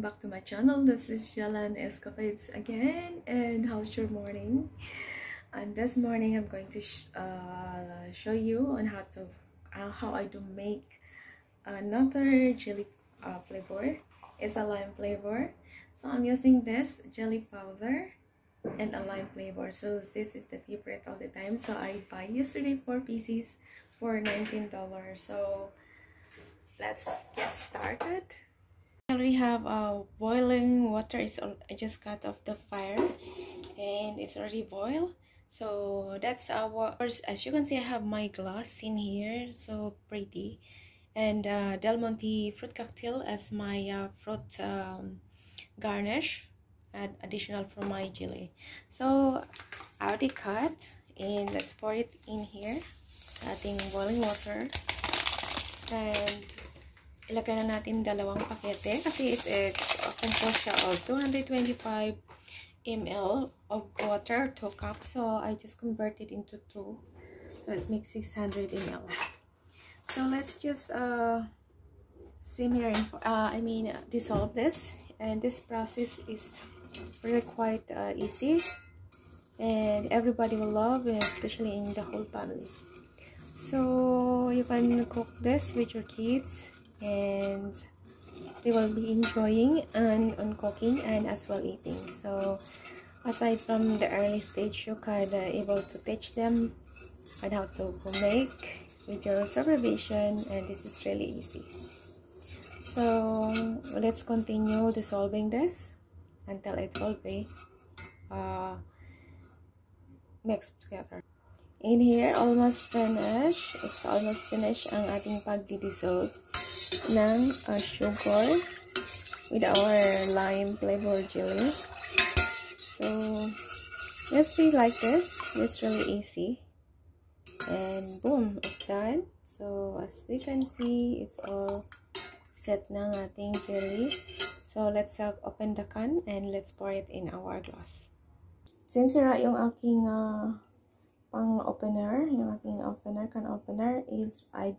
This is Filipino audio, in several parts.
welcome back to my channel. This is Yaln Escapades again, and how's your morning? And this morning I'm going to show you on how I do make another jelly flavor. It's a lime flavor, so I'm using this jelly powder and a lime flavor. So this is the favorite all the time, so I buy yesterday 4 pieces for $19. So let's get started. I already have boiling water. I just got off the fire and it's already boiled. So that's as you can see, I have my glass in here, so pretty, and Del Monte fruit cocktail as my fruit garnish, and additional for my jelly. So I already cut, and let's pour it in here sa ating boiling water, and ilagay na natin dalawang pakete kasi composed siya of 225 ml of water, 2 cups. So I just converted into 2, so it makes 600 ml. So let's just simmer and dissolve this, and this process is really quite easy, and everybody will love it, especially in the whole family. So you can cook this with your kids, and they will be enjoying on cooking and as well eating. So aside from the early stage, you can able to teach them on how to make with your supervision, and this is really easy. So let's continue dissolving this until it will be mixed together. In here, almost finished. It's almost finished ang ating pagdi-dissolve ng sugar with our lime flavor jelly. So just be like this. It's really easy, and boom, it's done. So as we can see, it's all set ng ating jelly. So let's open the can and let's pour it in our glass. Since sira yung aking pang opener, yung aking can opener is I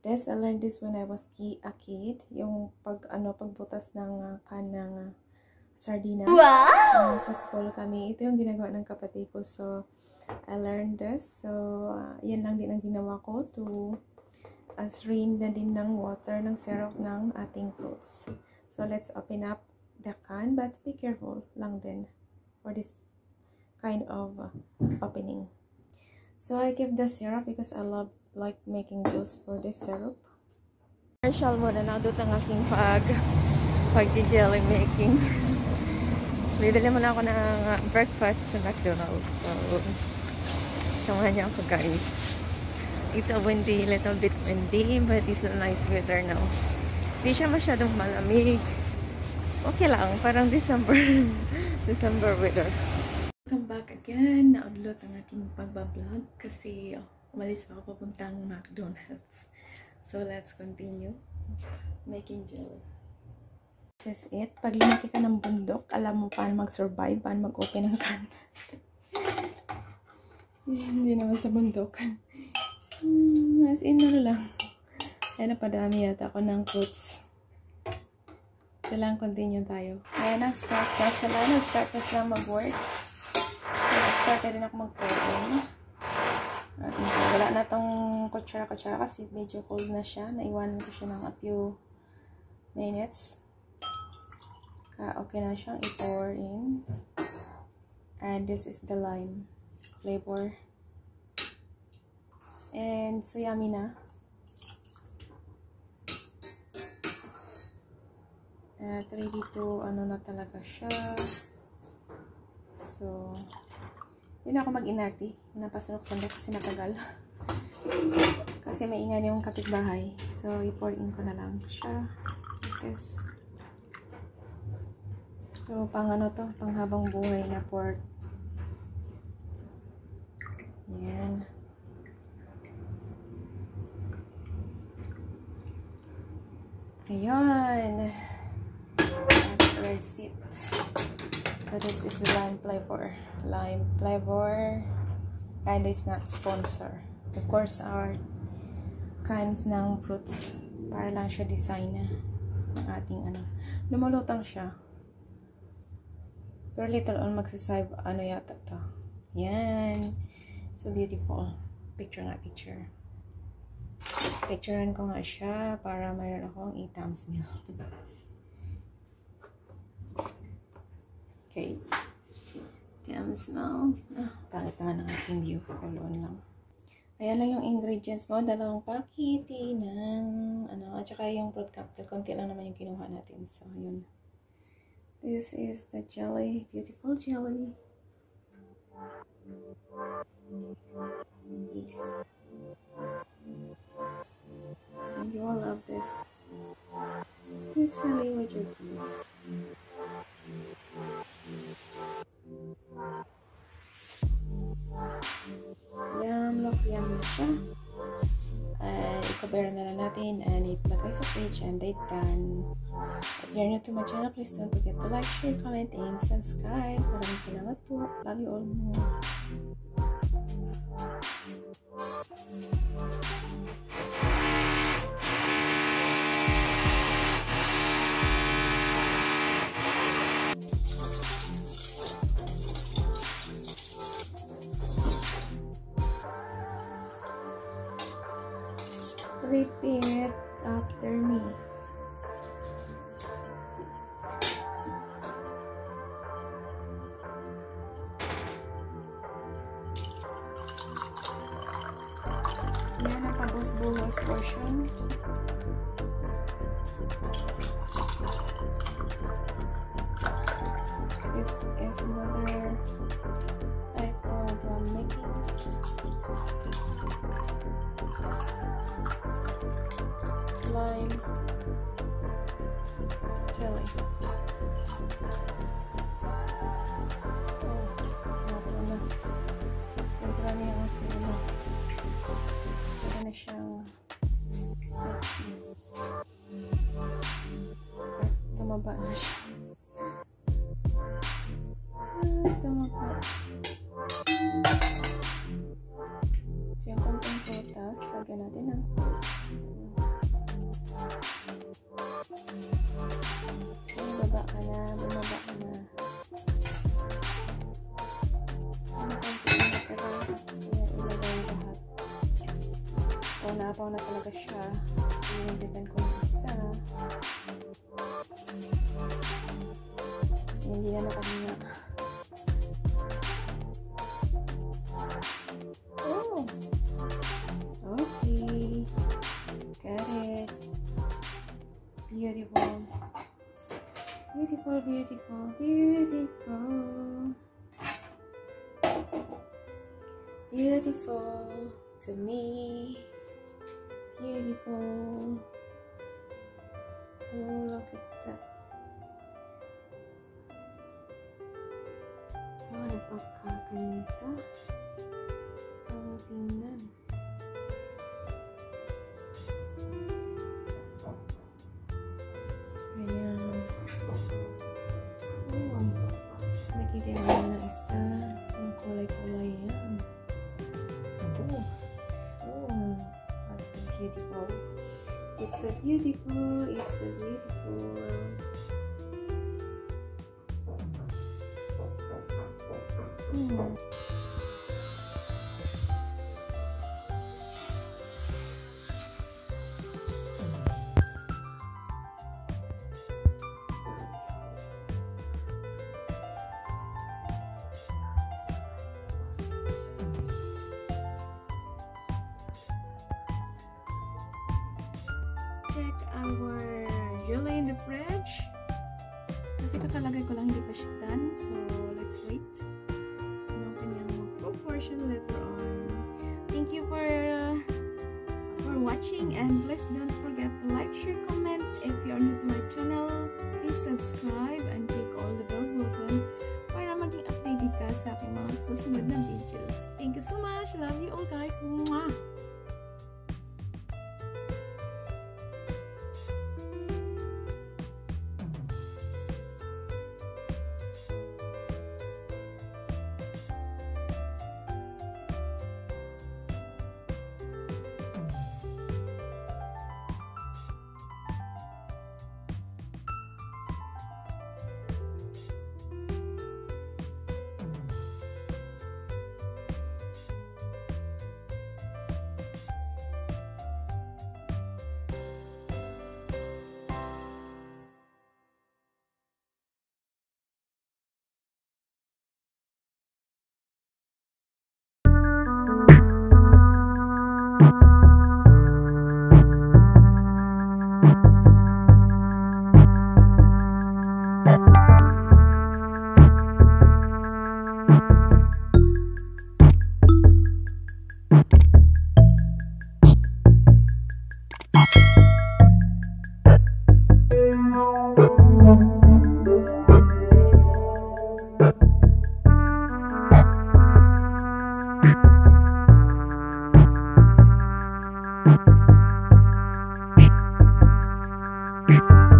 learned this when I was a kid. Yung pagbutas ng can ng sardinas. Wow! Sa school kami, ito yung ginagawa ng kapatid ko. So I learned this. So yan lang din ang ginawa ko to strain na din ng water ng syrup ng ating fruits. So let's open up the can, but be careful lang din for this kind of opening. So I give the syrup because I like making juice for this syrup. Commercial muna na doon ang aking pag-jelly making. Bibili muna ako ng breakfast sa McDonald's. So samahan niyo ako, guys. It's a little bit windy, but it's a nice weather now. Hindi siya masyadong malamig. Okay lang, parang December weather. Welcome back again. Naunlot ang ating pagbablog kasi umalis pa ako papuntang McDonald's. So let's continue making jelly. This is it. Pag lumaki ka ng bundok, alam mo paano mag-survive, paano mag-open ng can. Hindi naman sa bundok. As in, lang. Ayan, napadami yata ako ng fruits. Kailangan continue tayo. Ayan, nag-start na sila mag-work. So, nag-start na din ako mag-pouring. Wala na tong kutsara kasi medyo cold na siya. Naiwanan ko siya ng a few minutes. Okay na siyang i-pour in. And this is the lime flavor. And so yummy na. At ready to na talaga siya. So hindi na ako mag-inarty. Napasunok-sunok kasi matagal. Kasi maingay yung kapitbahay. So i-pour in ko na lang siya. Yes. So pang pang habang buhay na pork. Yan. Ayun. That's where it's it. So this is the lime flavor. And it's not sponsor. Of course, our cans ng fruits para lang siya design na. ng ating ano. Lumulutang siya. Pero little on magsasave ano yata to. Yan. So beautiful. Picture nga, picture. Picturean ko nga siya para mayroon akong 8 times meal. Okay. Times meal. Pangit naman ang aking view. Kuloon lang. Ayan lang yung ingredients mo. 2 pakiti ng ano, at saka yung fruit cocktail. Konti lang naman yung kinuha natin. So, yun. This is the jelly. Beautiful jelly. Yeast. And you will love this. Especially with your kids. Yum na siya. I-cover na lang natin and iplagay sa fridge and they're done. If you're new to my channel, please don't forget to like, share, comment, and subscribe. Maraming salamat po. Love you all. Repeat after me. Yan ang pabos-buhos portion. This is another type of making. Lime jelly. Na. Sobra niya ang ano. Ito na siyang sexy. Tumaba na siya. Tumaba. So yung konting prutas, lagyan natin ng bumaba ka na. Ano konting natira, kaya ilagay lahat. Paw na talaga siya. Inindigan ko yung isa. Hindi na nakamina. Oh! Okay. Got it. Beautiful. Beautiful, beautiful, beautiful. Beautiful to me. Beautiful. Oh, look at that. Oh, napakaganda. Ang tingnan. Ayan. Oh, nakita mo na isa. Ang kulay-kulay yan. Oh, that's beautiful. It's a beautiful. It's a beautiful. Check our jelly in the fridge. Kasi kakalagay ko lang, hindi pa siya done. So, let's wait. Ano kanyang proportion later on. Thank you for watching, and please don't forget to like, share, comment. If you're new to my channel, please subscribe and click all the bell button para maging updated ka sa aking mga susunod na videos. Thank you so much. Love you all, guys. Mwah! Bye.